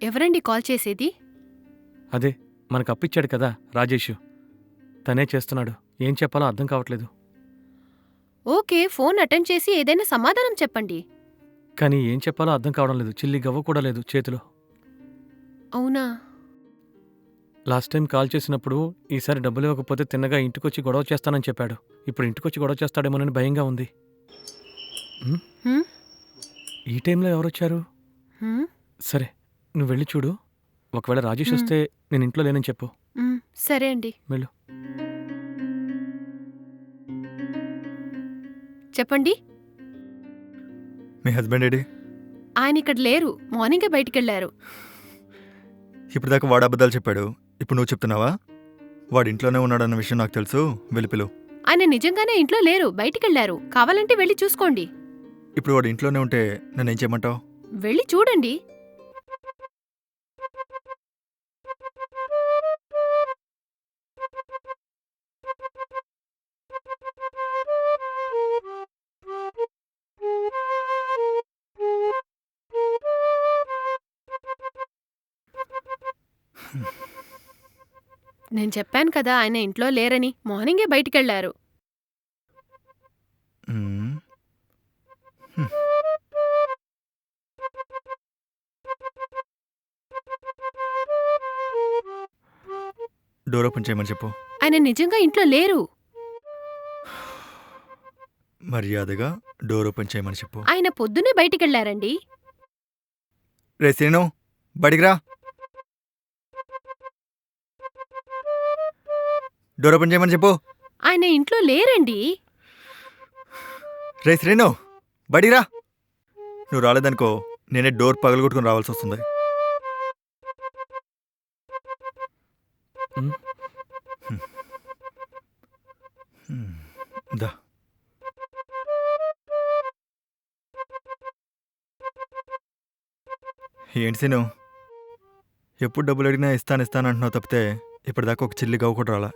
ఎవరండి కాల్ చేసేది? అదే మనకు అప్పిచ్చాడు కదా రాజేష్. తనే చేస్తున్నాడు. ఏం చెప్పాలో అర్థం కావట్లేదు. ఓకే, ఫోన్ అటెండ్ చేసి ఏదైనా సమాధానం చెప్పండి. కానీ ఏం చెప్పాలో అర్థం కావడం లేదు. చిల్లి గవ్వ కూడా లేదు చేతిలో. అవునా? లాస్ట్ టైం కాల్ చేసినప్పుడు ఈసారి డబ్బులు ఇవ్వకపోతే తిన్నగా ఇంటికొచ్చి గొడవ చేస్తానని చెప్పాడు. ఇప్పుడు ఇంటికొచ్చి గొడవ చేస్తాడేమోనని భయంగా ఉంది. ఉమ్, హ్మ్? ఈ టైంలో ఎవరొచ్చారు? హ్మ్? సరే, నువ్వు వెళ్ళి చూడు. ఒకవేళ రాజేష్ హ్మ్. వస్తే నేను ఇంట్లో లేనని చెప్పు. హ్మ్. సరే అండి. వెళ్ళు. చెప్పండి. మీ హస్బెండ్ ఏడి? ఆయన ఇక్కడ లేరు. మార్నింగే బయటికెళ్లారు. ఇప్పుడు దాకా వాడు అబద్ధాలు చెప్పాడు. ఇప్పుడు నువ్వు చెప్తున్నావా? వాడు ఇంట్లోనే ఉన్నాడన్న విషయం నాకు తెలుసు. వెళ్ళి పిలువు. ఆయన నిజంగానే ఇంట్లో లేరు, బయటికెళ్లారు. కావాలంటే వెళ్ళి చూసుకోండి. ఇప్పుడు వాడు ఇంట్లోనే ఉంటే నన్నేం చేయమంటావు? వెళ్ళి చూడండి. నేను చెప్పాను కదా ఆయన ఇంట్లో లేరని. మార్నింగే బయటికెళ్లారు. మ్మ్. హ్మ్. డోర్ ఓపెన్ చేయమని చెప్పు. ఆయన నిజంగా ఇంట్లో లేరు. మర్యాదగా డోర్ ఓపెన్ చేయమని చెప్పు. ఆయన పొద్దునే బయటికెళ్లారండి. రే శ్రీను, బడికి రా. డోర్ ఓపెన్ చేయమని చెప్పు. ఆయన ఇంట్లో లేరండి. రే శ్రీను, బడికి రా. నువ్వు రాలేదనుకో నేనే డోర్ పగలగొట్టుకుని రావాల్సి వస్తుంది. ఉమ్, హ్మ్. దా. ఏంటి సీను, ఎప్పుడు డబ్బులు అడిగినా ఇస్తానంటున్నావు తప్పితే ఇప్పటిదాకా ఒక చిల్లి గవ్వ కూడా రాలా.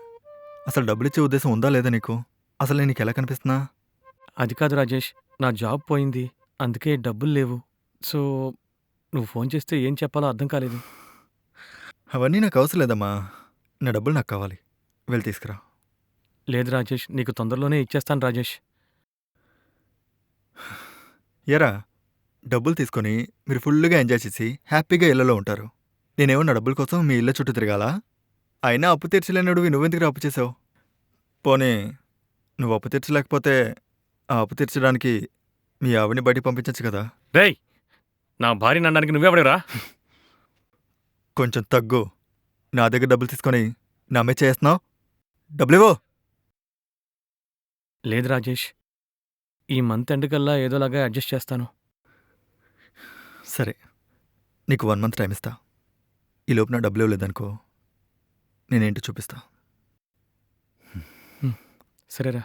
అసలు డబ్బులు ఇచ్చే ఉద్దేశం ఉందా లేదా నీకు? అసలు నేను నీకు ఎలా కనిపిస్తున్నా? అది కాదు రాజేష్, నా జాబ్ పోయింది. అందుకే డబ్బులు లేవు. సో నువ్వు ఫోన్ చేస్తే ఏం చెప్పాలో అర్థం కాలేదు. అవన్నీ నాకు అవసరం లేదమ్మా. నా డబ్బులు నాకు కావాలి. వెళ్ళి తీసుకురా. లేదు రాజేష్, నీకు తొందరలోనే ఇచ్చేస్తాను రాజేష్. ఎరా, డబ్బులు తీసుకొని మీరు ఫుల్గా ఎంజాయ్ చేసి హ్యాపీగా ఇళ్లలో ఉంటారు. నేనేమో నా డబ్బుల కోసం మీ ఇళ్ళ చుట్టూ తిరగాలా? అయినా అప్పు తీర్చలేనుడివి నువ్వెందుకు అప్పు చేసావు? పోనీ నువ్వు అప్పు తీర్చలేకపోతే ఆ అప్పు తీర్చడానికి మీ ఆవిడని బయటికి పంపించచ్చు కదా. రేయ్, నా భార్య అనడానికి నువ్వెవడరా? కొంచెం తగ్గు. నా దగ్గర డబ్బులు తీసుకొని నా అమ్మే చేస్తున్నావు. డబ్బులివ్వు. లేదు రాజేష్, ఈ మంత్ ఎండ్ కల్లా ఏదోలాగా అడ్జస్ట్ చేస్తాను. సరే, నీకు 1 మంత్ టైం ఇస్తా. ఈ లోపు నా డబ్బులు ఇవ్వలేదనుకో నేనేంటో చూపిస్తా. సరేరా.